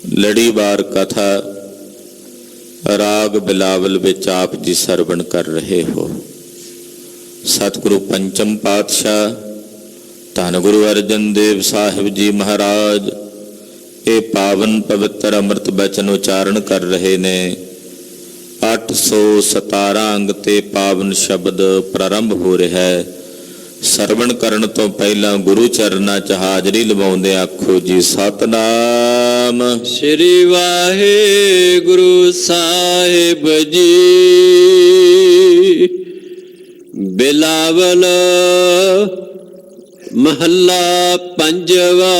लड़ीवार कथा राग बिलावल विच आप जी सरवण कर रहे हो। सतगुरु पंचम पातशाह धन गुरु अर्जन देव साहिब जी महाराज ये पावन पवित्र अमृत बचन उचारण कर रहे ने। 817 अंग ते पावन शब्द प्रारंभ हो रहा है। सरवण करन तो पहला गुरु चरना च हाजरी लवाउंदे आखो जी सतनाम श्री वाहे गुरु साहिब जी। बिलावल महला पंजवा।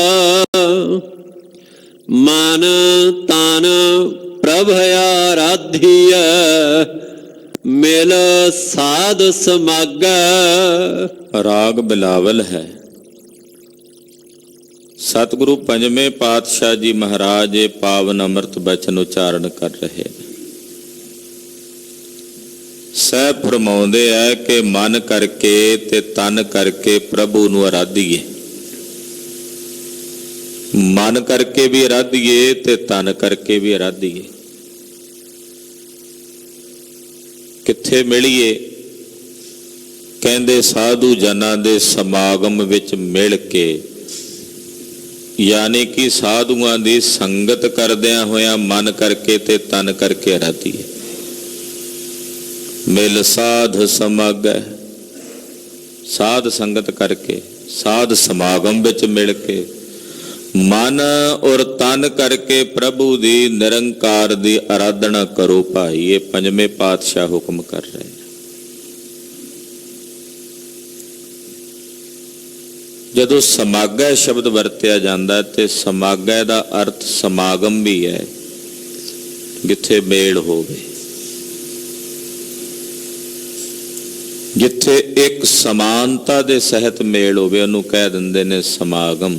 मन तन प्रभ आराधिया मिल साध समागा। राग बिलावल है। सतगुरु पंजवें पातशाह जी महाराज ये पावन अमृत बचन उचारण कर रहे हैं। सह फरमाउंदे है कि मन करके ते तन करके प्रभु नूं आराधीए। मन करके भी आराधीए ते तन करके भी आराधीए। किथे मिलिए कहंदे साधु जनां दे समागम विच मिल के, यानी कि साधुआं दी संगत करदिआं होइआं मन करके ते तन करके आराधीए। मिल साध समागै, साध संगत करके साध समागम विच मिल के मन और तन करके प्रभु दी निरंकार दी आराधना करो भाई। ये पंजवें पातशाह हुक्म कर रहे हैं। जदों समागै शब्द वरत्या जाता है तो समागै दा अर्थ समागम भी है, जिथे मेल होवे, जिथे एक समानता दे सहित मेल होवे उहनूं कह दिंदे ने समागम।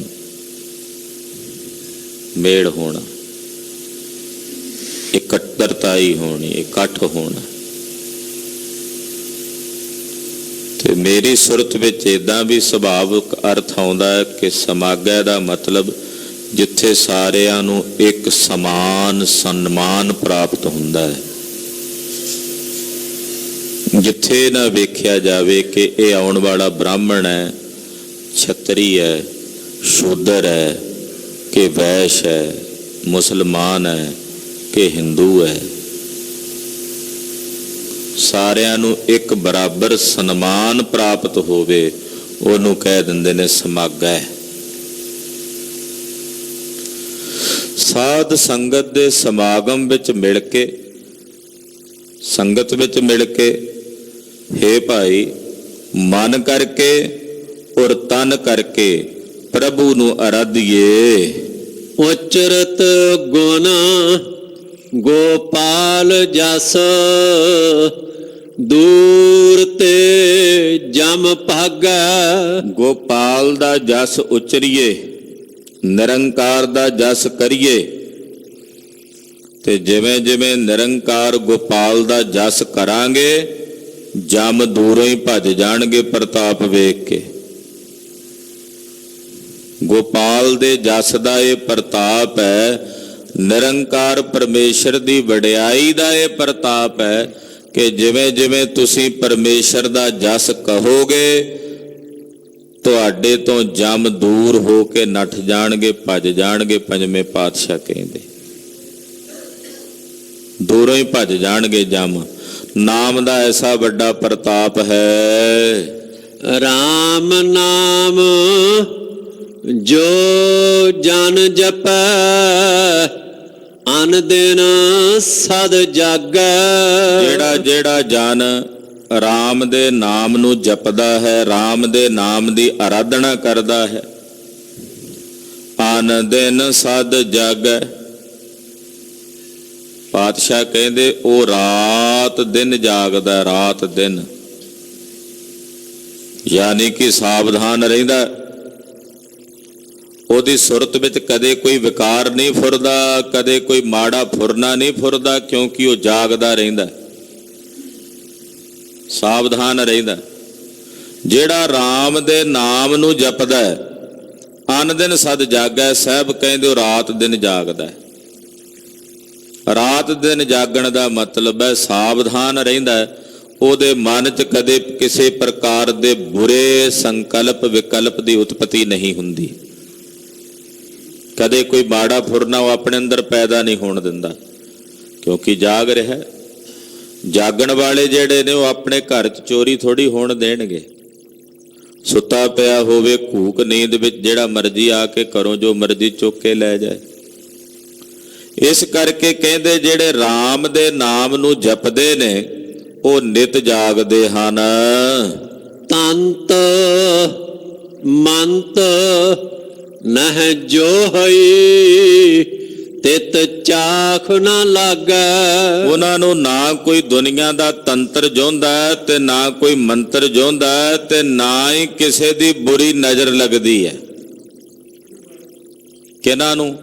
मेल होना, इकट्ठताई होनी, इकट्ठ होना। ते मेरी सुरत विच इदां भी सुभाविक अर्थ आउंदा है कि समागै दा मतलब जिथे सारिआं नूं एक समान सन्मान प्राप्त हुंदा है। जिथे ना वेख्या जावे कि यह आउण वाला ब्राह्मण है, छतरी है, शूदर है कि वैश्य है, मुसलमान है कि हिंदू है। सारिआं नूं एक बराबर सन्मान प्राप्त होवे उहनूं कह दिंदे ने समागै। साध संगत दे समागम विच मिल के, संगत विच मिल के हे भाई मन करके और तन करके प्रभु नूं आराधीए। उचरत गुण गोपाल जस दूर ते जम भागा। गोपाल दा जस उचरीए, निरंकार दा जस करिए ते जिवें जिवें निरंकार गोपाल दा जस करांगे जम दूरों ही भज जाणगे प्रताप वेख के। गोपाल दे जस दा ये प्रताप है, निरंकार परमेश्वर दी वडियाई दा ये प्रताप है कि जिवें जिवें तुसीं परमेश्वर दा जस कहोगे तुहाडे तो जम दूर हो के नठ जाणगे, भज जाणगे। पंजवें पातशाह कहंदे दूरों ही भज जाणगे जम। नाम दा ऐसा बड़ा प्रताप है। राम नाम जो जन जपै अन दिन सद जागै। जेड़ा जेड़ा जन राम दे नाम नू जपदा है, राम दे नाम दी आराधना करदा है, अन दिन सद जागै। पातशाह कहंदे ओ रात दिन जागदा, रात दिन, यानी कि सावधान रहिंदा। ओदी सुरत विच कदे कोई विकार नहीं फुरदा, कदे कोई माड़ा फुरना नहीं फुरदा, क्योंकि वो जागदा रहिंदा, सावधान रहिंदा। जेड़ा राम दे नाम नू जपदा है अन दिन सद जागै। साहब कहंदे रात दिन जागदा है। ਰਾਤ ਦਿਨ ਜਾਗਣ ਦਾ ਮਤਲਬ ਹੈ ਸਾਵਧਾਨ ਰਹਿੰਦਾ ਹੈ, ਉਹਦੇ ਮਨ 'ਚ ਕਦੇ ਕਿਸੇ ਪ੍ਰਕਾਰ ਦੇ ਬੁਰੇ ਸੰਕਲਪ ਵਿਕਲਪ ਦੀ ਉਤਪਤੀ ਨਹੀਂ ਹੁੰਦੀ। ਕਦੇ ਕੋਈ ਮਾੜਾ ਫੁਰਨਾ ਉਹ ਆਪਣੇ ਅੰਦਰ ਪੈਦਾ ਨਹੀਂ ਹੋਣ ਦਿੰਦਾ, ਕਿਉਂਕਿ ਜਾਗ ਰਿਹਾ। ਜਾਗਣ ਵਾਲੇ ਜਿਹੜੇ ਨੇ ਉਹ ਆਪਣੇ ਘਰ 'ਚ ਚੋਰੀ ਥੋੜੀ ਹੋਣ ਦੇਣਗੇ। ਸੁੱਤਾ ਪਿਆ ਹੋਵੇ ਘੂਕ ਨੀਂਦ ਵਿੱਚ, ਜਿਹੜਾ ਮਰਜ਼ੀ ਆ ਕੇ ਘਰੋਂ ਜੋ ਮਰਜ਼ੀ ਚੁੱਕ ਕੇ ਲੈ ਜਾਏ। ਇਸ ਕਰਕੇ ਕਹਿੰਦੇ ਜਿਹੜੇ ਰਾਮ ਦੇ ਨਾਮ ਨੂੰ ਜਪਦੇ ਨੇ ਉਹ ਨਿਤ ਜਾਗਦੇ ਹਨ। ਤੰਤ ਮੰਤ ਨਹਿ ਜੋ ਹੋਈ ਤਿਤ ਚਾਖ ਨਾ ਲਾਗੈ। ਉਹਨਾਂ ਨੂੰ ਨਾ ਕੋਈ ਦੁਨੀਆ ਦਾ ਤੰਤਰ ਜੋਂਦਾ ਤੇ ਨਾ ਕੋਈ ਮੰਤਰ ਜੋਂਦਾ ਤੇ ਨਾ ਹੀ ਕਿਸੇ ਦੀ ਬੁਰੀ ਨਜ਼ਰ ਲੱਗਦੀ ਹੈ। ਕਿਹਨਾਂ ਨੂੰ?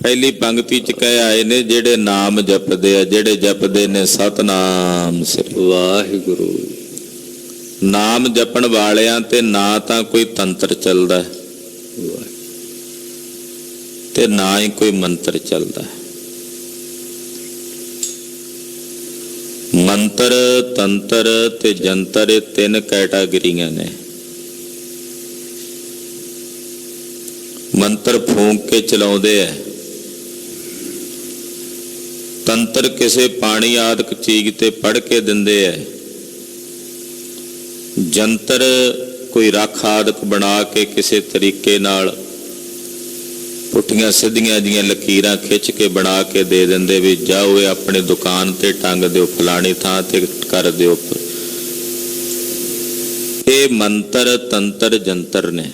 ਪਹਿਲੀ ਪੰਕਤੀ ਚ ਕਹਿ ਆਏ ਨੇ ਜਿਹੜੇ ਨਾਮ ਜਪਦੇ ਆ, ਜਿਹੜੇ ਜਪਦੇ ਨੇ ਸਤਨਾਮ ਸ੍ਰੀ ਵਾਹਿਗੁਰੂ। ਨਾਮ ਜਪਣ ਵਾਲਿਆਂ ਤੇ ਨਾ ਤਾਂ ਕੋਈ ਤੰਤਰ ਚੱਲਦਾ ਤੇ ਨਾ ਹੀ ਕੋਈ ਮੰਤਰ ਚੱਲਦਾ। ਮੰਤਰ, ਤੰਤਰ ਤੇ ਜੰਤਰ ਇਹ ਤਿੰਨ ਕੈਟਾਗਰੀਆਂ ਨੇ। ਮੰਤਰ ਫੂੰਕ ਕੇ ਚਲਾਉਂਦੇ ਆ, ਤੰਤਰ ਕਿਸੇ ਪਾਣੀ ਆਦਿਕ ਚੀਜ਼ ਤੇ ਪੜ੍ਹ ਕੇ ਦਿੰਦੇ ਐ, ਜੰਤਰ ਕੋਈ ਰੱਖ ਆਦਿਕ ਬਣਾ ਕੇ ਕਿਸੇ ਤਰੀਕੇ ਨਾਲ ਪੁੱਠੀਆਂ ਸਿੱਧੀਆਂ ਜੀਆਂ ਲਕੀਰਾਂ ਖਿੱਚ ਕੇ ਬਣਾ ਕੇ ਦੇ ਦਿੰਦੇ ਵੀ ਜਾਓ ਇਹ ਆਪਣੀ ਦੁਕਾਨ ਤੇ ਟੰਗ ਦਿਓ, ਫਲਾਣੀ ਥਾਂ ਤੇ ਕਰ ਦਿਓ। ਇਹ ਮੰਤਰ, ਤੰਤਰ, ਜੰਤਰ ਨੇ।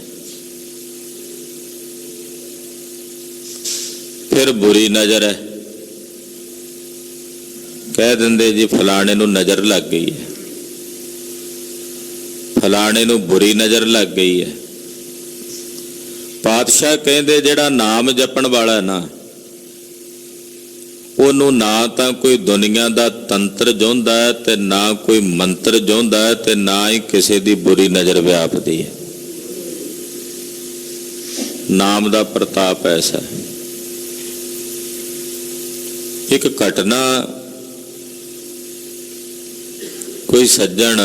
ਫਿਰ ਬੁਰੀ ਨਜ਼ਰ ਹੈ, ਕਹਿ ਦਿੰਦੇ ਜੀ ਫਲਾਣੇ ਨੂੰ ਨਜ਼ਰ ਲੱਗ ਗਈ ਹੈ, ਫਲਾਣੇ ਨੂੰ ਬੁਰੀ ਨਜ਼ਰ ਲੱਗ ਗਈ ਹੈ। ਪਾਤਸ਼ਾਹ ਕਹਿੰਦੇ ਜਿਹੜਾ ਨਾਮ ਜਪਣ ਵਾਲਾ ਨਾ, ਉਹਨੂੰ ਨਾ ਤਾਂ ਕੋਈ ਦੁਨੀਆ ਦਾ ਤੰਤਰ ਜੋਂਦਾ ਹੈ ਤੇ ਨਾ ਕੋਈ ਮੰਤਰ ਜੋਂਦਾ ਹੈ ਤੇ ਨਾ ਹੀ ਕਿਸੇ ਦੀ ਬੁਰੀ ਨਜ਼ਰ ਵਿਆਪਦੀ ਹੈ। ਨਾਮ ਦਾ ਪ੍ਰਤਾਪ ਐਸਾ ਹੈ। ਇੱਕ ਘਟਨਾ, ਕੋਈ ਸੱਜਣ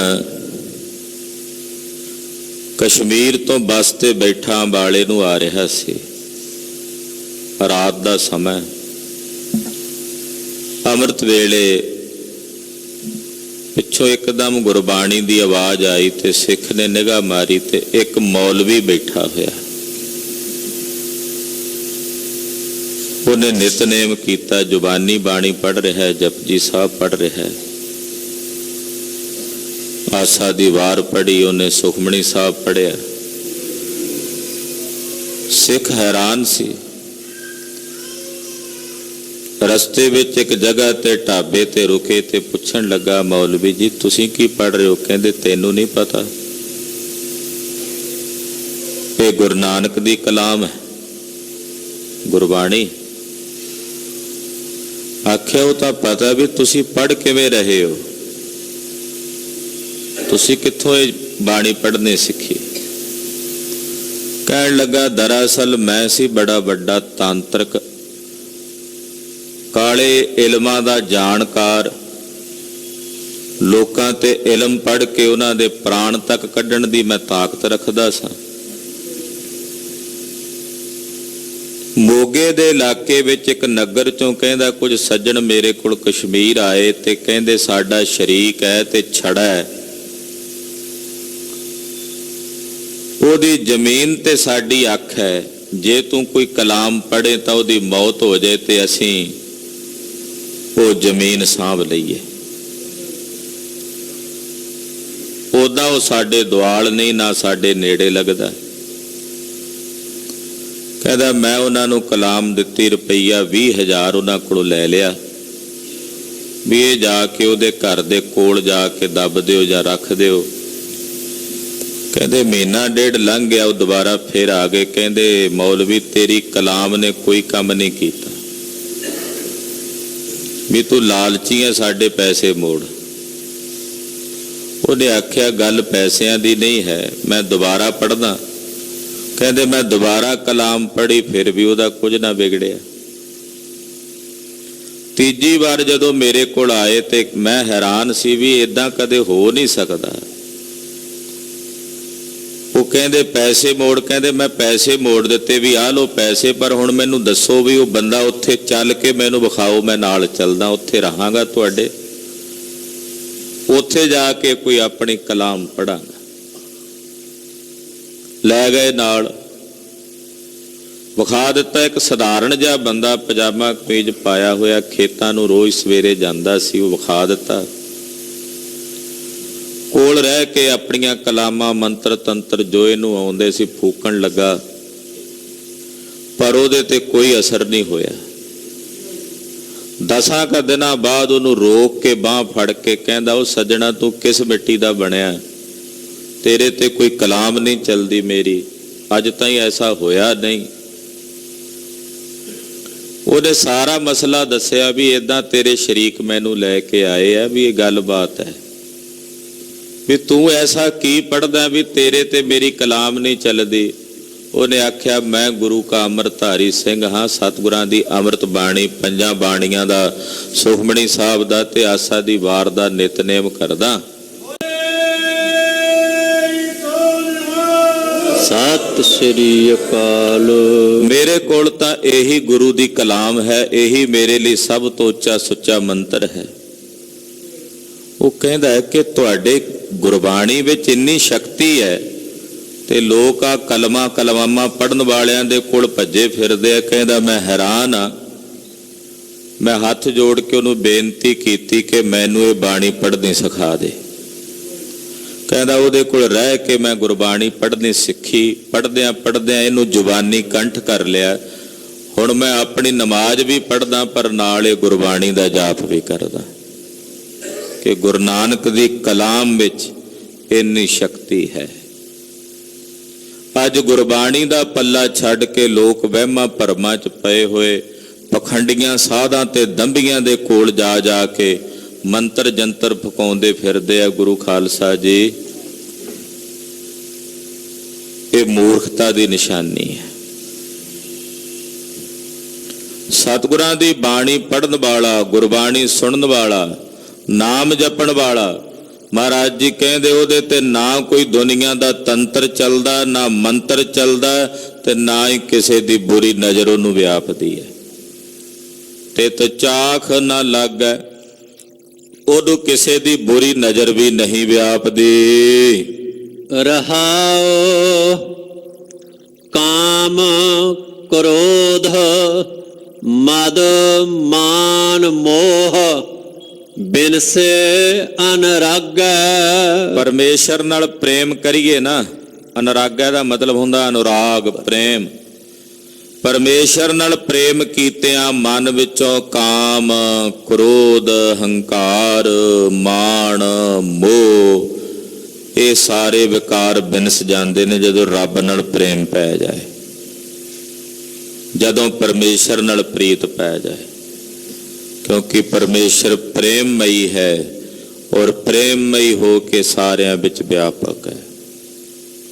ਕਸ਼ਮੀਰ ਤੋਂ ਬੱਸ ਤੇ ਬੈਠਾ ਅੰਬਾਲੇ ਨੂੰ ਆ ਰਿਹਾ ਸੀ। ਰਾਤ ਦਾ ਸਮਾਂ, ਅੰਮ੍ਰਿਤ ਵੇਲੇ ਪਿੱਛੋਂ ਇੱਕਦਮ ਗੁਰਬਾਣੀ ਦੀ ਆਵਾਜ਼ ਆਈ ਤੇ ਸਿੱਖ ਨੇ ਨਿਗਾਹ ਮਾਰੀ ਤੇ ਇੱਕ ਮੌਲਵੀ ਬੈਠਾ ਹੋਇਆ। ਉਹਨੇ ਨਿਤਨੇਮ ਕੀਤਾ, ਜ਼ੁਬਾਨੀ ਬਾਣੀ ਪੜ੍ਹ ਰਿਹਾ ਹੈ, ਜਪਜੀ ਸਾਹਿਬ ਪੜ੍ਹ ਰਿਹਾ ਹੈ, ਆਸਾ ਦੀ ਵਾਰ ਪੜ੍ਹੀ, ਉਹਨੇ ਸੁਖਮਣੀ ਸਾਹਿਬ ਪੜ੍ਹਿਆ। ਸਿੱਖ ਹੈਰਾਨ ਸੀ। ਰਸਤੇ ਵਿੱਚ ਇੱਕ ਜਗ੍ਹਾ ਤੇ ਢਾਬੇ ਤੇ ਰੁਕੇ ਤੇ ਪੁੱਛਣ ਲੱਗਾ, ਮੌਲਵੀ ਜੀ ਤੁਸੀਂ ਕੀ ਪੜ੍ਹ ਰਹੇ ਹੋ? ਕਹਿੰਦੇ ਤੈਨੂੰ ਨਹੀਂ ਪਤਾ, ਇਹ ਗੁਰੂ ਨਾਨਕ ਦੀ ਕਲਾਮ ਹੈ, ਗੁਰਬਾਣੀ। ਆਖਿਆ ਉਹ ਤਾਂ ਪਤਾ, ਵੀ ਤੁਸੀਂ ਪੜ੍ਹ ਕਿਵੇਂ ਰਹੇ ਹੋ? ਤੁਸੀਂ ਕਿੱਥੋਂ ਇਹ ਬਾਣੀ ਪੜ੍ਹਨੇ ਸਿੱਖੀ? ਕਹਿਣ ਲੱਗਾ ਦਰਅਸਲ ਮੈਂ ਸੀ ਬੜਾ ਵੱਡਾ ਤਾਂਤਰਿਕ, ਕਾਲੇ ਇਲਮਾਂ ਦਾ ਜਾਣਕਾਰ, ਲੋਕਾਂ ਤੇ ਇਲਮ ਪੜ੍ਹ ਕੇ ਉਹਨਾਂ ਦੇ ਪ੍ਰਾਣ ਤੱਕ ਕੱਢਣ ਦੀ ਮੈਂ ਤਾਕਤ ਰੱਖਦਾ ਸਾਂ। ਮੋਗੇ ਦੇ ਇਲਾਕੇ ਵਿੱਚ ਇੱਕ ਨਗਰ ਚੋਂ ਕਹਿੰਦਾ ਕੁਝ ਸੱਜਣ ਮੇਰੇ ਕੋਲ ਕਸ਼ਮੀਰ ਆਏ ਤੇ ਕਹਿੰਦੇ ਸਾਡਾ ਸ਼ਰੀਕ ਹੈ ਤੇ ਛੜਾ ਹੈ, ਉਹਦੀ ਜ਼ਮੀਨ ਤੇ ਸਾਡੀ ਅੱਖ ਹੈ, ਜੇ ਤੂੰ ਕੋਈ ਕਲਾਮ ਪੜ੍ਹੇ ਤਾਂ ਉਹਦੀ ਮੌਤ ਹੋ ਜਾਏ ਤੇ ਅਸੀਂ ਉਹ ਜ਼ਮੀਨ ਸਾਂਭ ਲਈਏ। ਉਦਾਂ ਉਹ ਸਾਡੇ ਦੁਆਲ ਨਹੀਂ, ਨਾ ਸਾਡੇ ਨੇੜੇ ਲੱਗਦਾ। ਕਹਿੰਦਾ ਮੈਂ ਉਹਨਾਂ ਨੂੰ ਕਲਾਮ ਦਿੱਤੀ, ਰੁਪਈਆ 20,000 ਉਹਨਾਂ ਕੋਲੋਂ ਲੈ ਲਿਆ ਵੀ ਇਹ ਜਾ ਕੇ ਉਹਦੇ ਘਰ ਦੇ ਕੋਲ ਜਾ ਕੇ ਦੱਬ ਦਿਓ ਜਾਂ ਰੱਖ ਦਿਓ। ਕਹਿੰਦੇ ਮਹੀਨਾ ਡੇਢ ਲੰਘ ਗਿਆ, ਉਹ ਦੁਬਾਰਾ ਫਿਰ ਆ ਗਏ। ਕਹਿੰਦੇ ਮੌਲਵੀ ਤੇਰੀ ਕਲਾਮ ਨੇ ਕੋਈ ਕੰਮ ਨਹੀਂ ਕੀਤਾ, ਵੀ ਤੂੰ ਲਾਲਚੀ ਹੈ, ਸਾਡੇ ਪੈਸੇ ਮੋੜ। ਉਹਨੇ ਆਖਿਆ ਗੱਲ ਪੈਸਿਆਂ ਦੀ ਨਹੀਂ ਹੈ, ਮੈਂ ਦੁਬਾਰਾ ਪੜ੍ਹਦਾ। ਕਹਿੰਦੇ ਮੈਂ ਦੁਬਾਰਾ ਕਲਾਮ ਪੜ੍ਹੀ, ਫਿਰ ਵੀ ਉਹਦਾ ਕੁਝ ਨਾ ਵਿਗੜਿਆ। ਤੀਜੀ ਵਾਰ ਜਦੋਂ ਮੇਰੇ ਕੋਲ ਆਏ ਤੇ ਮੈਂ ਹੈਰਾਨ ਸੀ ਵੀ ਇਦਾਂ ਕਦੇ ਹੋ ਨਹੀਂ ਸਕਦਾ। ਉਹ ਕਹਿੰਦੇ ਪੈਸੇ ਮੋੜ, ਕਹਿੰਦੇ ਮੈਂ ਪੈਸੇ ਮੋੜ ਦਿੱਤੇ ਵੀ ਆਹ ਲਓ ਪੈਸੇ, ਪਰ ਹੁਣ ਮੈਨੂੰ ਦੱਸੋ ਵੀ ਉਹ ਬੰਦਾ ਉੱਥੇ ਚੱਲ ਕੇ ਮੈਨੂੰ ਵਿਖਾਓ, ਮੈਂ ਨਾਲ ਚੱਲਦਾ, ਉੱਥੇ ਰਹਾਂਗਾ ਤੁਹਾਡੇ, ਉੱਥੇ ਜਾ ਕੇ ਕੋਈ ਆਪਣੀ ਕਲਾਮ ਪੜਾਂਗਾ। ਲੈ ਗਏ ਨਾਲ, ਵਿਖਾ ਦਿੱਤਾ। ਇੱਕ ਸਧਾਰਨ ਜਿਹਾ ਬੰਦਾ ਪਜਾਮਾ ਕਮੀਜ਼ ਪਾਇਆ ਹੋਇਆ, ਖੇਤਾਂ ਨੂੰ ਰੋਜ਼ ਸਵੇਰੇ ਜਾਂਦਾ ਸੀ, ਉਹ ਵਿਖਾ ਦਿੱਤਾ। ਕੋਲ ਰਹਿ ਕੇ ਆਪਣੀਆਂ ਕਲਾਮਾਂ ਮੰਤਰ ਤੰਤਰ ਜੋ ਇਹਨੂੰ ਆਉਂਦੇ ਸੀ ਫੂਕਣ ਲੱਗਾ, ਪਰ ਉਹਦੇ ਤੇ ਕੋਈ ਅਸਰ ਨਹੀਂ ਹੋਇਆ। 10 ਕੁ ਦਿਨਾਂ ਬਾਅਦ ਉਹਨੂੰ ਰੋਕ ਕੇ ਬਾਂਹ ਫੜ ਕੇ ਕਹਿੰਦਾ, ਉਹ ਸੱਜਣਾ ਤੂੰ ਕਿਸ ਮਿੱਟੀ ਦਾ ਬਣਿਆ, ਤੇਰੇ ਤੇ ਕੋਈ ਕਲਾਮ ਨਹੀਂ ਚੱਲਦੀ ਮੇਰੀ, ਅੱਜ ਤਾਈਂ ਐਸਾ ਹੋਇਆ ਨਹੀਂ। ਉਹਨੇ ਸਾਰਾ ਮਸਲਾ ਦੱਸਿਆ ਵੀ ਇਦਾਂ ਤੇਰੇ ਸ਼ਰੀਕ ਮੈਨੂੰ ਲੈ ਕੇ ਆਏ ਆ, ਵੀ ਇਹ ਗੱਲਬਾਤ ਹੈ, ਵੀ ਤੂੰ ਐਸਾ ਕੀ ਪੜ੍ਹਦਾ ਵੀ ਤੇਰੇ ਤੇ ਮੇਰੀ ਕਲਾਮ ਨਹੀਂ ਚੱਲਦੀ। ਉਹਨੇ ਆਖਿਆ, ਮੈਂ ਗੁਰੂ ਕਾ ਅੰਮ੍ਰਿਤਧਾਰੀ ਸਿੰਘ ਹਾਂ, ਸਤਿਗੁਰਾਂ ਦੀ ਅੰਮ੍ਰਿਤ ਬਾਣੀ, 5 ਬਾਣੀਆਂ ਦਾ, ਸੁਖਮਣੀ ਸਾਹਿਬ ਦਾ ਤੇ ਆਸਾ ਦੀ ਵਾਰ ਦਾ ਨਿਤਨੇਮ ਕਰਦਾ। ਸਤਿ ਸ੍ਰੀ ਅਕਾਲ। ਮੇਰੇ ਕੋਲ ਤਾਂ ਇਹੀ ਗੁਰੂ ਦੀ ਕਲਾਮ ਹੈ, ਇਹੀ ਮੇਰੇ ਲਈ ਸਭ ਤੋਂ ਉੱਚਾ ਸੁੱਚਾ ਮੰਤਰ ਹੈ। ਉਹ ਕਹਿੰਦਾ ਹੈ ਕਿ ਤੁਹਾਡੇ ਗੁਰਬਾਣੀ ਵਿੱਚ ਇੰਨੀ ਸ਼ਕਤੀ ਹੈ ਤੇ ਲੋਕ ਆ ਕਲਮਾਂ ਪੜਨ ਵਾਲਿਆਂ ਦੇ ਕੋਲ ਭੱਜੇ ਫਿਰਦੇ ਆ। ਕਹਿੰਦਾ ਮੈਂ ਹੈਰਾਨ ਆ। ਮੈਂ ਹੱਥ ਜੋੜ ਕੇ ਉਹਨੂੰ ਬੇਨਤੀ ਕੀਤੀ ਕਿ ਮੈਨੂੰ ਇਹ ਬਾਣੀ ਪੜ੍ਹਨੀ ਸਿਖਾ ਦੇ। ਕਹਿੰਦਾ ਉਹਦੇ ਕੋਲ ਰਹਿ ਕੇ ਮੈਂ ਗੁਰਬਾਣੀ ਪੜ੍ਹਨੀ ਸਿੱਖੀ। ਪੜ੍ਹਦਿਆਂ ਇਹਨੂੰ ਜ਼ੁਬਾਨੀ ਕੰਠ ਕਰ ਲਿਆ। ਹੁਣ ਮੈਂ ਆਪਣੀ ਨਮਾਜ਼ ਵੀ ਪੜ੍ਹਦਾ, ਪਰ ਨਾਲ ਇਹ ਗੁਰਬਾਣੀ ਦਾ ਜਾਪ ਵੀ ਕਰਦਾ ਕਿ ਗੁਰੂ ਨਾਨਕ ਦੀ ਕਲਾਮ ਵਿੱਚ ਇੰਨੀ ਸ਼ਕਤੀ ਹੈ। ਅੱਜ ਗੁਰਬਾਣੀ ਦਾ ਪੱਲਾ ਛੱਡ ਕੇ ਲੋਕ ਵਹਿਮਾਂ ਭਰਮਾਂ 'ਚ ਪਏ ਹੋਏ ਪਖੰਡੀਆਂ ਸਾਧਾਂ ਤੇ ਦੰਭੀਆਂ ਦੇ ਕੋਲ ਜਾ ਕੇ ਮੰਤਰ ਜੰਤਰ ਫਕਾਉਂਦੇ ਫਿਰਦੇ ਆ। ਗੁਰੂ ਖਾਲਸਾ ਜੀ, ਇਹ ਮੂਰਖਤਾ ਦੀ ਨਿਸ਼ਾਨੀ ਹੈ। ਸਤਿਗੁਰਾਂ ਦੀ ਬਾਣੀ ਪੜਨ ਵਾਲਾ, ਗੁਰਬਾਣੀ ਸੁਣਨ ਵਾਲਾ, ਨਾਮ ਜਪਣ ਵਾਲਾ, ਮਹਾਰਾਜ ਜੀ ਕਹਿੰਦੇ ਉਹਦੇ ਤੇ ਨਾ ਕੋਈ ਦੁਨੀਆ ਦਾ ਤੰਤਰ ਚੱਲਦਾ, ਨਾ ਮੰਤਰ ਚੱਲਦਾ, ਤੇ ਨਾ ਹੀ ਕਿਸੇ ਦੀ ਬੁਰੀ ਨਜ਼ਰ ਉਹਨੂੰ ਵਿਆਪਦੀ ਹੈ। ਤੇ ਚਾਖ ਨਾ ਲੱਗੈ, ਉਹਨੂੰ ਕਿਸੇ ਦੀ ਬੁਰੀ ਨਜ਼ਰ ਵੀ ਨਹੀਂ ਵਿਆਪਦੀ। ਰਹਾਉ ਕਾਮ ਕ੍ਰੋਧ ਮਦ ਮਾਨ ਮੋਹ ਬਿਨਸੇ ਅਨਰਾਗੈ। ਪਰਮੇਸ਼ਰ ਨਾਲ ਪ੍ਰੇਮ ਕਰੀਏ ਨਾ, ਅਨਰਾਗੈ ਦਾ ਮਤਲਬ ਹੁੰਦਾ ਅਨੁਰਾਗ, ਪ੍ਰੇਮ। ਪਰਮੇਸ਼ਰ ਨਾਲ ਪ੍ਰੇਮ ਕੀਤਿਆਂ ਮਨ ਵਿੱਚੋਂ ਕਾਮ, ਕ੍ਰੋਧ, ਹੰਕਾਰ, ਮਾਣ, ਮੋਹ, ਇਹ ਸਾਰੇ ਵਿਕਾਰ ਬਿਨਸ ਜਾਂਦੇ ਨੇ ਜਦੋਂ ਰੱਬ ਨਾਲ ਪ੍ਰੇਮ ਪੈ ਜਾਏ, ਜਦੋਂ ਪਰਮੇਸ਼ਰ ਨਾਲ ਪ੍ਰੀਤ ਪੈ ਜਾਏ। ਕਿਉਂਕਿ ਪਰਮੇਸ਼ਰ ਪ੍ਰੇਮਮਈ ਹੈ ਔਰ ਪ੍ਰੇਮਮਈ ਹੋ ਕੇ ਸਾਰਿਆਂ ਵਿੱਚ ਵਿਆਪਕ ਹੈ।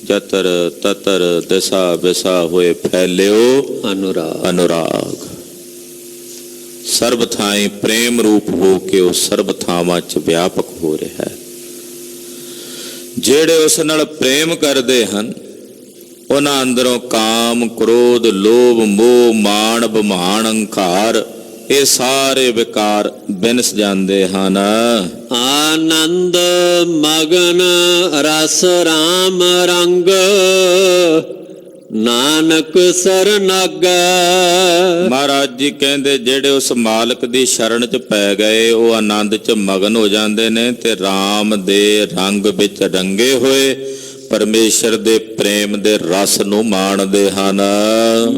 ਜਤਰ ਤਤਰ ਦਿਸਾ ਵਿਸਾ ਹੋਏ ਫੈਲਿਓ ਅਨੁਰਾਗ। ਸਰਬ ਥਾਈਂ ਪ੍ਰੇਮ ਰੂਪ ਹੋ ਕੇ ਉਹ ਸਰਬ ਥਾਵਾਂ 'ਚ ਵਿਆਪਕ ਹੋ ਰਿਹਾ ਹੈ। ਜਿਹੜੇ ਉਸ ਨਾਲ ਪ੍ਰੇਮ ਕਰਦੇ ਹਨ ਉਹਨਾਂ ਅੰਦਰੋਂ ਕਾਮ, ਕ੍ਰੋਧ, ਲੋਭ, ਮੋਹ, ਮਾਣ, ਬਮਾਣ, ਹੰਕਾਰ, ਇਹ ਸਾਰੇ ਵਿਕਾਰ ਬਿਨਸ ਜਾਂਦੇ ਹਨ। ਆਨੰਦ ਮਗਨ ਰਸ ਰਾਮ ਰੰਗ ਨਾਨਕ ਸਰਨਾਗੈ। ਮਹਾਰਾਜ ਜੀ ਕਹਿੰਦੇ ਜਿਹੜੇ ਉਸ ਮਾਲਕ ਦੀ ਸ਼ਰਨ 'ਚ ਪੈ ਗਏ ਉਹ ਆਨੰਦ 'ਚ ਮਗਨ ਹੋ ਜਾਂਦੇ ਨੇ ਤੇ ਰਾਮ ਦੇ ਰੰਗ ਵਿੱਚ ਰੰਗੇ ਹੋਏ ਪਰਮੇਸ਼ਰ ਦੇ ਪ੍ਰੇਮ ਦੇ ਰਸ ਨੂੰ ਮਾਣਦੇ ਹਨ।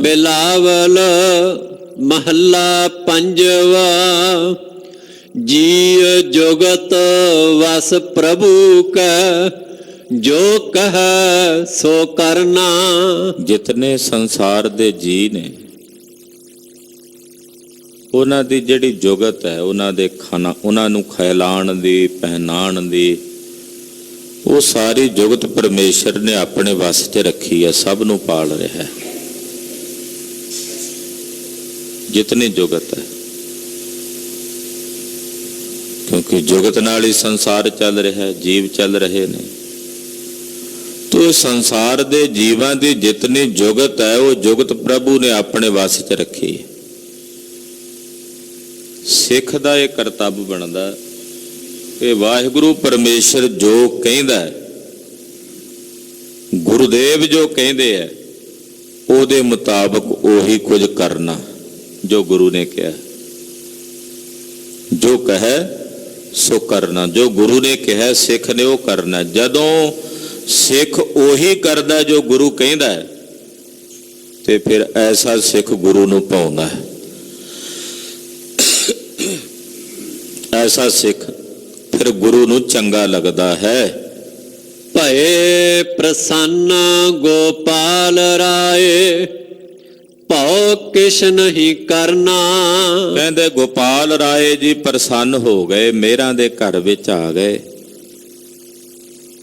ਬਿਲਾਵਲ ਮਹੱਲਾ ਪੰਜਵਾ। ਜੀ ਜੁਗਤ ਵਸ ਪ੍ਰਭੂ ਕੈ ਜੋ ਕਹੈ ਸੋ ਕਰਨਾ। ਜਿਤਨੇ ਸੰਸਾਰ ਦੇ ਜੀ ਨੇ ਉਹਨਾਂ ਦੀ ਜਿਹੜੀ ਜੁਗਤ ਹੈ, ਉਹਨਾਂ ਦੇ ਖਾਣਾ, ਉਹਨਾਂ ਨੂੰ ਖਿਲਾਉਣ ਦੀ, ਪਹਿਨਾਉਣ ਦੀ, ਉਹ ਸਾਰੀ ਜੁਗਤ ਪਰਮੇਸ਼ਰ ਨੇ ਆਪਣੇ ਵਸ 'ਚ ਰੱਖੀ ਹੈ, ਸਭ ਨੂੰ ਪਾਲ ਰਿਹਾ ਹੈ। ਜਿਤਨੀ ਜੁਗਤ ਹੈ ਕਿਉਂਕਿ ਜੁਗਤ ਨਾਲ ਹੀ ਸੰਸਾਰ ਚੱਲ ਰਿਹਾ ਹੈ, ਜੀਵ ਚੱਲ ਰਹੇ ਨੇ। ਤੋ ਸੰਸਾਰ ਦੇ ਜੀਵਾਂ ਦੀ ਜਿਤਨੀ ਜੁਗਤ ਹੈ ਉਹ ਜੁਗਤ ਪ੍ਰਭੂ ਨੇ ਆਪਣੇ ਵਸ 'ਚ ਰੱਖੀ ਹੈ। ਸਿੱਖ ਦਾ ਇਹ ਕਰਤੱਵ ਬਣਦਾ ਕਿ ਵਾਹਿਗੁਰੂ ਪਰਮੇਸ਼ਰ ਜੋ ਕਹਿੰਦਾ, ਗੁਰੂਦੇਵ ਜੋ ਕਹਿੰਦੇ ਹੈ, ਉਹਦੇ ਮੁਤਾਬਕ ਉਹੀ ਕੁਝ ਕਰਨਾ ਜੋ ਗੁਰੂ ਨੇ ਕਿਹਾ। ਜੋ ਕਹੇ ਸੋ ਕਰਨਾ, ਜੋ ਗੁਰੂ ਨੇ ਕਿਹਾ ਸਿੱਖ ਨੇ ਉਹ ਕਰਨਾ। ਜਦੋਂ ਸਿੱਖ ਉਹੀ ਕਰਦਾ ਜੋ ਗੁਰੂ ਕਹਿੰਦਾ ਹੈ ਤੇ ਫਿਰ ਐਸਾ ਸਿੱਖ ਗੁਰੂ ਨੂੰ ਭਾਉਂਦਾ ਹੈ। ਐਸਾ ਸਿੱਖ ਫਿਰ ਗੁਰੂ ਨੂੰ ਚੰਗਾ ਲੱਗਦਾ ਹੈ। ਭਏ ਪ੍ਰਸੰਨ ਗੋਪਾਲ ਰਾਏ, ਭਉ ਕਿਛ ਨਹੀਂ ਕਰਨਾ। ਕਹਿੰਦੇ ਗੋਪਾਲ ਰਾਏ ਜੀ ਪ੍ਰਸੰਨ ਹੋ ਗਏ, ਮਿਹਰਾਂ ਦੇ ਘਰ ਵਿੱਚ ਆ ਗਏ।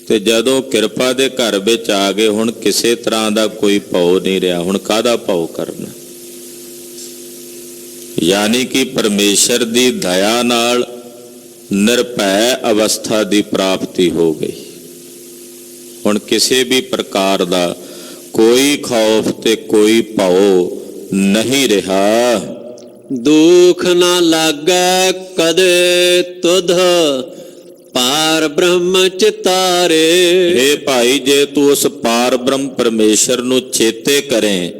ਤੇ ਜਦੋਂ ਕਿਰਪਾ ਦੇ ਘਰ ਵਿੱਚ ਆ ਗਏ, ਹੁਣ ਕਿਸੇ ਤਰ੍ਹਾਂ ਦਾ ਕੋਈ ਭਉ ਨਹੀਂ ਰਿਹਾ। ਹੁਣ ਕਾਹਦਾ ਭਉ ਕਰਨਾ? ਯਾਨੀ ਕਿ ਪਰਮੇਸ਼ਰ ਦੀ ਦਇਆ ਨਾਲ ਨਿਰਭੈ ਅਵਸਥਾ ਦੀ ਪ੍ਰਾਪਤੀ ਹੋ ਗਈ। ਹੁਣ ਕਿਸੇ ਵੀ ਪ੍ਰਕਾਰ ਦਾ ਕੋਈ ਖੌਫ ਤੇ ਕੋਈ ਭਉ ਨਹੀਂ ਰਿਹਾ। ਦੁਖ ਨਾ ਲਾਗੈ ਕਦੇ ਤੁਧ, ਪਾਰ ਬ੍ਰਹਮ ਚਿਤਾਰੇ। ਹੇ ਭਾਈ, ਜੇ ਤੂੰ ਉਸ ਪਾਰ ਬ੍ਰਹਮ ਪਰਮੇਸ਼ਰ ਨੂੰ ਚੇਤੇ ਕਰੇ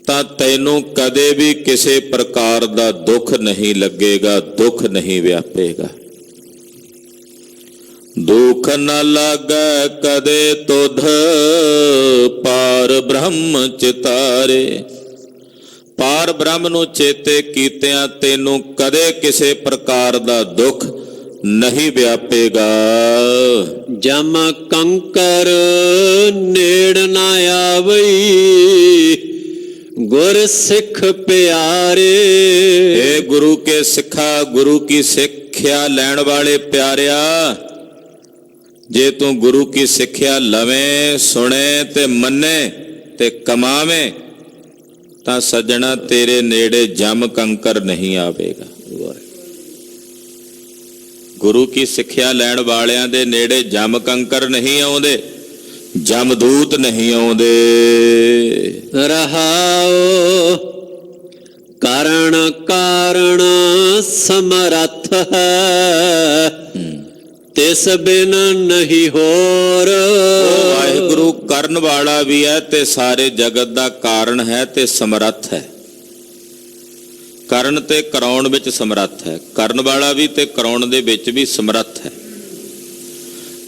ਤਾਂ ਤੈਨੂੰ ਕਦੇ ਵੀ ਕਿਸੇ ਪ੍ਰਕਾਰ ਦਾ ਦੁੱਖ ਨਹੀਂ ਲੱਗੇਗਾ, ਦੁੱਖ ਨਹੀਂ ਵਿਆਪੇਗਾ। ਦੁੱਖ ਨਾ ਲਾਗੈ ਕਦੇ ਤੁਧ, ਪਾਰ ਬ੍ਰਹਮ ਚਿਤਾਰੇ। ਪਾਰ ਬ੍ਰਹਮ ਨੂੰ ਚੇਤੇ ਕੀਤਿਆਂ ਤੈਨੂੰ ਕਦੇ ਕਿਸੇ ਪ੍ਰਕਾਰ ਦਾ ਦੁੱਖ ਨਹੀਂ ਵਿਆਪੇਗਾ। ਜਮ ਕੰਕਰ ਨੇੜ ਨਾ ਆਵਈ, ਗੁਰ ਸਿੱਖ ਪਿਆਰੇ। ਏ ਗੁਰੂ ਕੇ ਸਿੱਖਾ, ਗੁਰੂ ਕੀ ਸਿੱਖਿਆ ਲੈਣ ਵਾਲੇ ਪਿਆਰਿਆ, ਜੇ ਤੂੰ ਗੁਰੂ ਕੀ ਸਿੱਖਿਆ ਲਵੇਂ, ਸੁਣੇ ਤੇ ਮੰਨੇ ਤੇ ਕਮਾਵੇਂ ਤਾਂ ਸੱਜਣਾ ਤੇਰੇ ਨੇੜੇ ਜਮ ਕੰਕਰ ਨਹੀਂ ਆਵੇਗਾ। ਗੁਰੂ ਕੀ ਸਿੱਖਿਆ ਲੈਣ ਵਾਲਿਆਂ ਦੇ ਨੇੜੇ ਜਮ ਕੰਕਰ ਨਹੀਂ ਆਉਂਦੇ, ਜਮਦੂਤ ਨਹੀਂ ਆਉਂਦੇ। ਰਹਾਉ ਕਾਰਣ ਕਾਰਣ ਸਮਰੱਥ ਹੈ, ਤਿਸ ਬਿਨ ਨਹੀਂ ਹੋਰ। ਵਾਹਿਗੁਰੂ ਕਰਨ ਵਾਲਾ ਵੀ ਹੈ ਤੇ ਸਾਰੇ ਜਗਤ ਦਾ ਕਾਰਨ ਹੈ ਤੇ ਸਮਰੱਥ ਹੈ। ਕਰਨ ਤੇ ਕਰਾਉਣ ਵਿੱਚ ਸਮਰੱਥ ਹੈ, ਕਰਨ ਵਾਲਾ ਵੀ ਤੇ ਕਰਾਉਣ ਦੇ ਵਿੱਚ ਵੀ ਸਮਰੱਥ ਹੈ।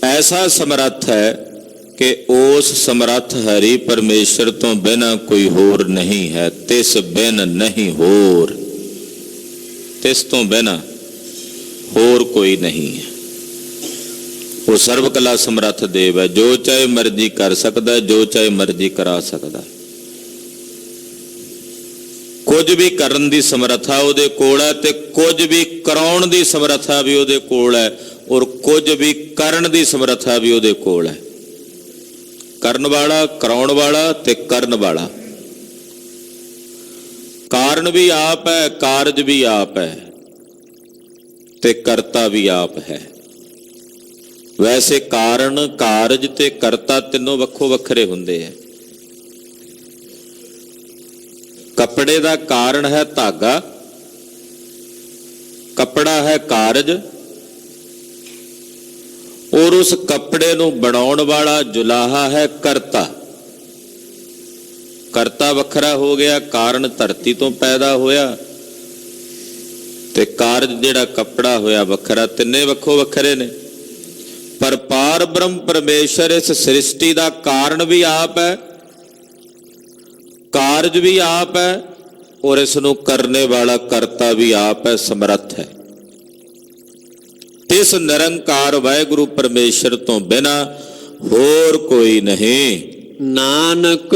ਐਸਾ ਸਮਰੱਥ ਹੈ ਕਿ ਉਸ ਸਮਰੱਥ ਹਰੀ ਪਰਮੇਸ਼ਰ ਤੋਂ ਬਿਨਾਂ ਕੋਈ ਹੋਰ ਨਹੀਂ ਹੈ। ਤਿਸ ਬਿਨ ਨਹੀਂ ਹੋਰ, ਤਿਸ ਤੋਂ ਬਿਨਾਂ ਹੋਰ ਕੋਈ ਨਹੀਂ ਹੈ। ਉਹ ਸਰਵ ਕਲਾ ਸਮਰੱਥ ਦੇਵ ਹੈ, ਜੋ ਚਾਹੇ ਮਰਜ਼ੀ ਕਰ ਸਕਦਾ, ਜੋ ਚਾਹੇ ਮਰਜ਼ੀ ਕਰਾ ਸਕਦਾ। ਕੁਝ ਵੀ ਕਰਨ ਦੀ ਸਮਰੱਥਾ ਉਹਦੇ ਕੋਲ ਹੈ ਤੇ ਕੁਝ ਵੀ ਕਰਾਉਣ ਦੀ ਸਮਰੱਥਾ ਵੀ ਉਹਦੇ ਕੋਲ ਹੈ, ਔਰ ਕੁਝ ਵੀ ਕਰਨ ਦੀ ਸਮਰੱਥਾ ਵੀ ਉਹਦੇ ਕੋਲ ਹੈ। ਕਰਨ ਵਾਲਾ, ਕਰਾਉਣ ਵਾਲਾ ਤੇ ਕਰਨ ਵਾਲਾ। ਕਾਰਨ ਵੀ ਆਪ ਹੈ, ਕਾਰਜ ਵੀ ਆਪ ਹੈ ਤੇ ਕਰਤਾ ਵੀ ਆਪ ਹੈ। ਵੈਸੇ ਕਾਰਨ, ਕਾਰਜ ਤੇ ਕਰਤਾ ਤਿੰਨੋਂ ਵੱਖੋ ਵੱਖਰੇ ਹੁੰਦੇ ਹੈ। ਕੱਪੜੇ ਦਾ ਕਾਰਨ ਹੈ ਧਾਗਾ, ਕੱਪੜਾ ਹੈ ਕਾਰਜ, ਔਰ ਉਸ ਕੱਪੜੇ ਨੂੰ ਬਣਾਉਣ ਵਾਲਾ ਜੁਲਾਹਾ ਹੈ ਕਰਤਾ। ਕਰਤਾ ਵੱਖਰਾ ਹੋ ਗਿਆ, ਕਾਰਨ ਧਰਤੀ ਤੋਂ ਪੈਦਾ ਹੋਇਆ ਤੇ ਕਾਰਜ ਜਿਹੜਾ ਕੱਪੜਾ ਹੋਇਆ ਵੱਖਰਾ। ਤਿੰਨੇ ਵੱਖੋ ਵੱਖਰੇ ਨੇ। ਪਰ ਪਾਰ ਬ੍ਰਹਮ ਪਰਮੇਸ਼ਰ ਇਸ ਸ੍ਰਿਸ਼ਟੀ ਦਾ ਕਾਰਨ ਵੀ ਆਪ ਹੈ, ਕਾਰਜ ਵੀ ਆਪ ਹੈ, ਔਰ ਇਸ ਨੂੰ ਕਰਨੇ ਵਾਲਾ ਕਰਤਾ ਵੀ ਆਪ ਹੈ, ਸਮਰੱਥ ਹੈ। ਇਸ ਨਿਰੰਕਾਰ ਵਾਹਿਗੁਰੂ ਪਰਮੇਸ਼ਰ ਤੋਂ ਬਿਨਾਂ ਹੋਰ ਕੋਈ ਨਹੀਂ। ਨਾਨਕ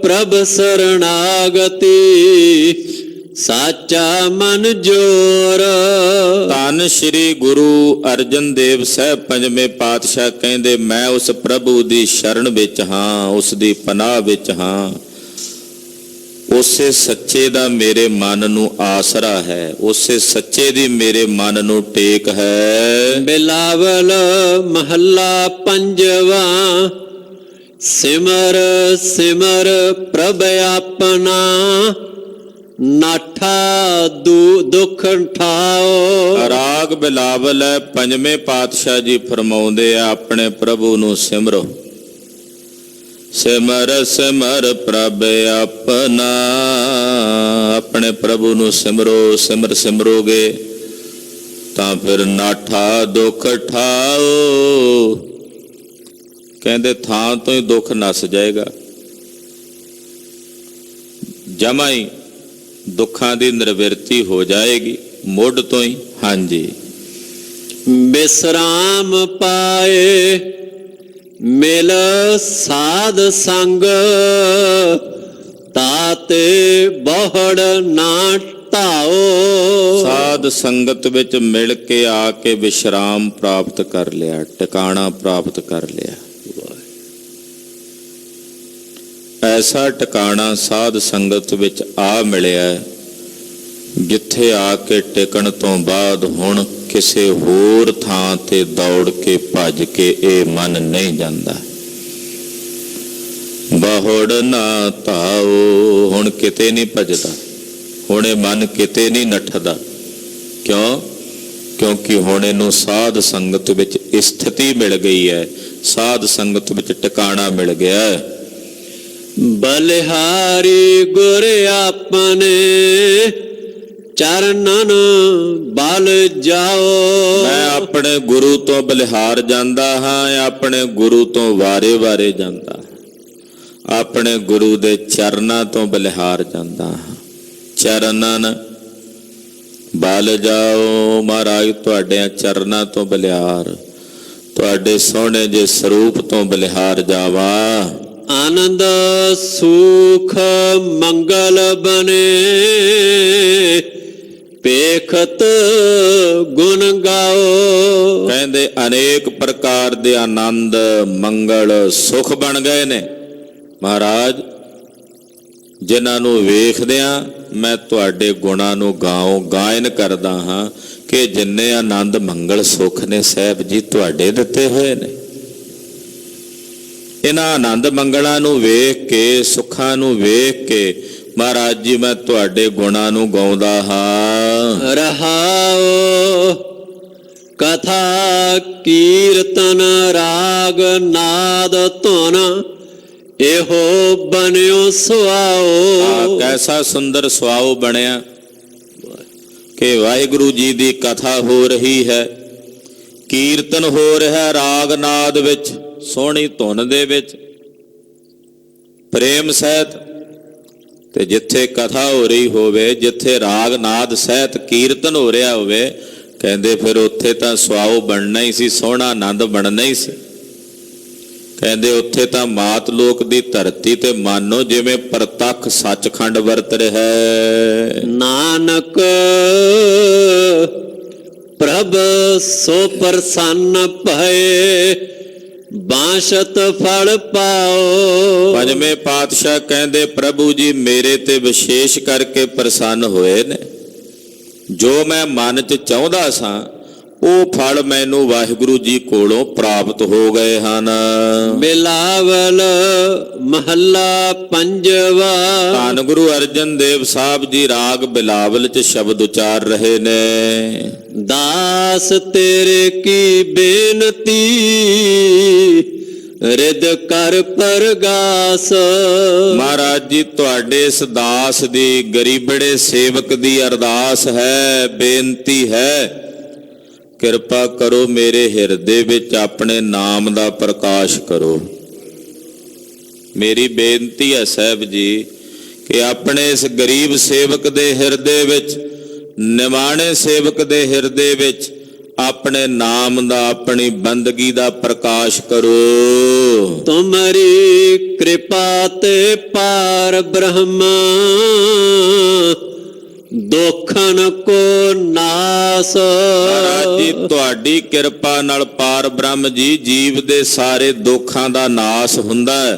ਪ੍ਰਭ ਸਰਣਾਗਤੀ, ਸਾਚਾ ਮਨ ਜੋਰ। ਧੰਨ ਸ਼੍ਰੀ ਗੁਰੂ ਅਰਜਨ ਦੇਵ ਸਾਹਿਬ ਪੰਜਵੇਂ ਪਾਤਸ਼ਾਹ ਕਹਿੰਦੇ, ਮੈਂ ਉਸ ਪ੍ਰਭੂ ਦੀ ਸ਼ਰਨ ਵਿੱਚ ਹਾਂ, ਉਸ ਦੀ ਪਨਾਹ ਵਿੱਚ ਹਾਂ। ਉਸੇ ਸੱਚੇ ਦਾ ਮੇਰੇ ਮਨ ਨੂੰ ਆਸਰਾ ਹੈ, ਉਸੇ ਸੱਚੇ ਦੀ ਮੇਰੇ ਮਨ ਨੂੰ ਟੇਕ ਹੈ। ਬਿਲਾਵਲ ਮਹੱਲਾ ਪੰਜਵਾ। ਸਿਮਰ ਸਿਮਰ ਪ੍ਰਭ ਆਪਣਾ, ਨਾਠਾ ਦੁਖ ਠਾਓ। ਰਾਗ ਬਿਲਾਵਲ ਹੈ, ਪੰਜਵੇਂ ਪਾਤਸ਼ਾਹ ਜੀ ਫਰਮਾਉਂਦੇ ਆ ਆਪਣੇ ਪ੍ਰਭੂ ਨੂੰ ਸਿਮਰੋ। ਸਿਮਰ ਸਿਮਰ ਪ੍ਰਭ ਆਪਣਾ, ਆਪਣੇ ਪ੍ਰਭੂ ਨੂੰ ਸਿਮਰੋ। ਸਿਮਰ ਸਿਮਰੋਗੇ ਤਾਂ ਫਿਰ ਨਾਠਾ ਦੁੱਖ ਠਾਓ। ਕਹਿੰਦੇ ਥਾਂ ਤੋਂ ਹੀ ਦੁੱਖ ਨਸ ਜਾਏਗਾ, ਜਮਾਂ ਹੀ ਦੁੱਖਾਂ ਦੀ ਨਿਰਵਿਰਤੀ ਹੋ ਜਾਏਗੀ ਮੁੱਢ ਤੋਂ ਹੀ। ਹਾਂਜੀ। ਬਿਸਰਾਮ ਪਾਏ ਮਿਲ ਸਾਧ ਸੰਗ, ਤਾਤੇ ਬਹੁੜ ਨਾ ਧਾਓ। ਸਾਧ ਸੰਗਤ ਵਿੱਚ ਮਿਲ ਕੇ ਆ ਕੇ ਵਿਸ਼ਰਾਮ ਪ੍ਰਾਪਤ ਕਰ ਲਿਆ, ਟਿਕਾਣਾ ਪ੍ਰਾਪਤ ਕਰ ਲਿਆ। ਐਸਾ ਟਿਕਾਣਾ ਸਾਧ ਸੰਗਤ ਵਿੱਚ ਆ ਮਿਲਿਆ ਜਿੱਥੇ ਆ ਕੇ ਟਿਕਣ ਤੋਂ ਬਾਅਦ ਹੁਣ ਕਿਸੇ ਹੋਰ ਥਾਂ ਤੇ ਦੌੜ ਕੇ ਭੱਜ ਕੇ ਇਹ ਮਨ ਨਹੀਂ ਜਾਂਦਾ। ਬਹੁੜ ਨਾ ਧਾਓ, ਹੁਣ ਕਿਤੇ ਨਹੀਂ ਭੱਜਦਾ, ਹੁਣ ਇਹ ਮਨ ਕਿਤੇ ਨਹੀਂ ਨੱਠਦਾ। ਕਿਉਂ? ਕਿਉਂਕਿ ਹੁਣ ਇਹਨੂੰ ਸਾਧ ਸੰਗਤ ਵਿੱਚ ਸਥਿਤੀ ਮਿਲ ਗਈ ਹੈ, ਸਾਧ ਸੰਗਤ ਵਿੱਚ ਟਿਕਾਣਾ ਮਿਲ ਗਿਆ ਹੈ। ਬਲਿਹਾਰੀ ਗੁਰ ਆਪਣੇ, ਚਰਨਨ ਬਲ ਜਾਓ। ਮੈਂ ਆਪਣੇ ਗੁਰੂ ਤੋਂ ਬਲਿਹਾਰ ਜਾਂਦਾ ਹਾਂ, ਆਪਣੇ ਗੁਰੂ ਤੋਂ ਵਾਰੇ ਵਾਰੇ ਜਾਂਦਾ ਹਾਂ, ਆਪਣੇ ਗੁਰੂ ਦੇ ਚਰਨਾਂ ਤੋਂ ਬਲਿਹਾਰ ਜਾਂਦਾ ਹਾਂ। ਚਰਨਨ ਬਲ ਜਾਓ, ਮਹਾਰਾਜ ਤੁਹਾਡੇ ਚਰਨਾਂ ਤੋਂ ਬਲਿਹਾਰ, ਤੁਹਾਡੇ ਸੋਹਣੇ ਜੇ ਸਰੂਪ ਤੋਂ ਬਲਿਹਾਰ ਜਾਵਾ। ਆਨੰਦ ਸੁਖ ਮੰਗਲ ਬਨੇ, ਪੇਖਤ ਗੁਣ ਗਾਓ। ਕਹਿੰਦੇ ਅਨੇਕ ਪ੍ਰਕਾਰ ਦੇ ਆਨੰਦ ਮੰਗਲ ਸੁਖ ਬਣ ਗਏ ਨੇ ਮਹਾਰਾਜ, ਜਿਨ੍ਹਾਂ ਨੂੰ ਵੇਖਦਿਆਂ ਮੈਂ ਤੁਹਾਡੇ ਗੁਣਾਂ ਨੂੰ ਗਾਇਨ ਕਰਦਾ ਹਾਂ ਕਿ ਜਿੰਨੇ ਆਨੰਦ ਮੰਗਲ ਸੁਖ ਨੇ ਸਾਹਿਬ ਜੀ ਤੁਹਾਡੇ ਦਿੱਤੇ ਹੋਏ ਨੇ। ਇਹਨਾਂ ਆਨੰਦ ਮੰਗਲਾਂ ਨੂੰ ਵੇਖ ਕੇ, ਸੁੱਖਾਂ ਨੂੰ ਵੇਖ ਕੇ ਮਹਾਰਾਜ ਜੀ ਮੈਂ ਤੁਹਾਡੇ ਗੁਣਾਂ ਨੂੰ ਗਾਉਂਦਾ ਹਾਂ। ਰਹਾਓ ਕਥਾ ਕੀਰਤਨ ਰਾਗ ਨਾਦ ਧੁਨ, ਇਹੋ ਬਨਿਓ ਸੁਆਓ। ਕੈਸਾ ਸੁੰਦਰ ਸੁਆਓ ਬਣਿਆ ਕਿ ਵਾਹਿਗੁਰੂ ਜੀ ਦੀ ਕਥਾ ਹੋ ਰਹੀ ਹੈ, ਕੀਰਤਨ ਹੋ ਰਿਹਾ ਰਾਗ ਨਾਦ ਵਿੱਚ, ਸੋਹਣੀ ਧੁਨ ਦੇ ਵਿੱਚ, ਪ੍ਰੇਮ ਸਹਿਤ। ਤੇ ਜਿੱਥੇ ਕਥਾ ਹੋ ਰਹੀ ਹੋਵੇ, ਜਿੱਥੇ ਰਾਗ ਨਾਦ ਸਹਿਤ ਕੀਰਤਨ ਹੋ ਰਿਹਾ ਹੋਵੇ, ਕਹਿੰਦੇ ਫਿਰ ਉੱਥੇ ਤਾਂ ਸੁਆਓ ਬਣਨਾ ਹੀ ਸੀ, ਸੋਹਣਾ ਆਨੰਦ ਬਣਨਾ ਹੀ ਸੀ। ਕਹਿੰਦੇ ਉੱਥੇ ਤਾਂ ਮਾਤ ਲੋਕ ਦੀ ਧਰਤੀ ਤੇ ਮਾਨੋ ਜਿਵੇਂ ਪ੍ਰਤੱਖ ਸੱਚਖੰਡ ਵਰਤ ਰਿਹਾ ਹੈ। ਨਾਨਕ ਪ੍ਰਭ ਸੋ ਪ੍ਰਸੰਨ ਭਏ, ਬਾਸ਼ਤ ਫਲ ਪਾਓ। ਪੰਜਵੇਂ ਪਾਤਸ਼ਾਹ ਕਹਿੰਦੇ ਪ੍ਰਭੂ ਜੀ ਮੇਰੇ ਤੇ ਵਿਸ਼ੇਸ਼ ਕਰਕੇ ਪ੍ਰਸੰਨ ਹੋਏ ਨੇ। ਜੋ ਮੈਂ ਮਨ 'ਚ ਚਾਹੁੰਦਾ ਸਾਂ ਉਹ ਫਲ ਮੈਨੂੰ ਵਾਹਿਗੁਰੂ ਜੀ ਕੋਲੋਂ ਪ੍ਰਾਪਤ ਹੋ ਗਏ ਹਨ। ਬਿਲਾਵਲ ਮਹੱਲਾ ਪੰਜਵਾ। ਧੰਨ ਗੁਰੂ ਅਰਜਨ ਦੇਵ ਸਾਹਿਬ ਜੀ ਰਾਗ ਬਿਲਾਵਲ 'ਚ ਸ਼ਬਦ ਉਚਾਰ ਰਹੇ ਨੇ। ਦਾਸ ਤੇਰੇ ਕੀ ਬੇਨਤੀ, ਰਿਦ ਕਰ ਪਰਗਾਸ। ਮਹਾਰਾਜ ਜੀ ਤੁਹਾਡੇ ਇਸ ਦਾਸ ਦੀ, ਗਰੀਬੜੇ ਸੇਵਕ ਦੀ ਅਰਦਾਸ ਹੈ, ਬੇਨਤੀ ਹੈ, ਕਿਰਪਾ ਕਰੋ ਮੇਰੇ ਹਿਰਦੇ ਵਿੱਚ ਆਪਣੇ ਨਾਮ ਦਾ ਪ੍ਰਕਾਸ਼ ਕਰੋ। ਮੇਰੀ ਬੇਨਤੀ ਹੈ ਸਾਹਿਬ ਜੀ ਕਿ ਆਪਣੇ ਇਸ ਗਰੀਬ ਸੇਵਕ ਦੇ ਹਿਰਦੇ ਵਿੱਚ, ਨਿਮਾਣੇ ਸੇਵਕ ਦੇ ਹਿਰਦੇ ਵਿੱਚ ਆਪਣੇ ਨਾਮ ਦਾ, ਆਪਣੀ ਬੰਦਗੀ ਦਾ ਪ੍ਰਕਾਸ਼ ਕਰੋ। ਤੁਮਰੀ ਕਿਰਪਾ ਤੇ ਪਾਰ ਬ੍ਰਹਮ, ਦੋਖਨ ਕੋ ਨਾਸ। ਮਹਾਰਾਜ ਜੀ ਤੁਹਾਡੀ ਕਿਰਪਾ ਨਾਲ ਪਾਰ ਬ੍ਰਹਮ ਜੀ ਜੀਵ ਦੇ ਸਾਰੇ ਦੁੱਖਾਂ ਦਾ ਨਾਸ ਹੁੰਦਾ ਹੈ।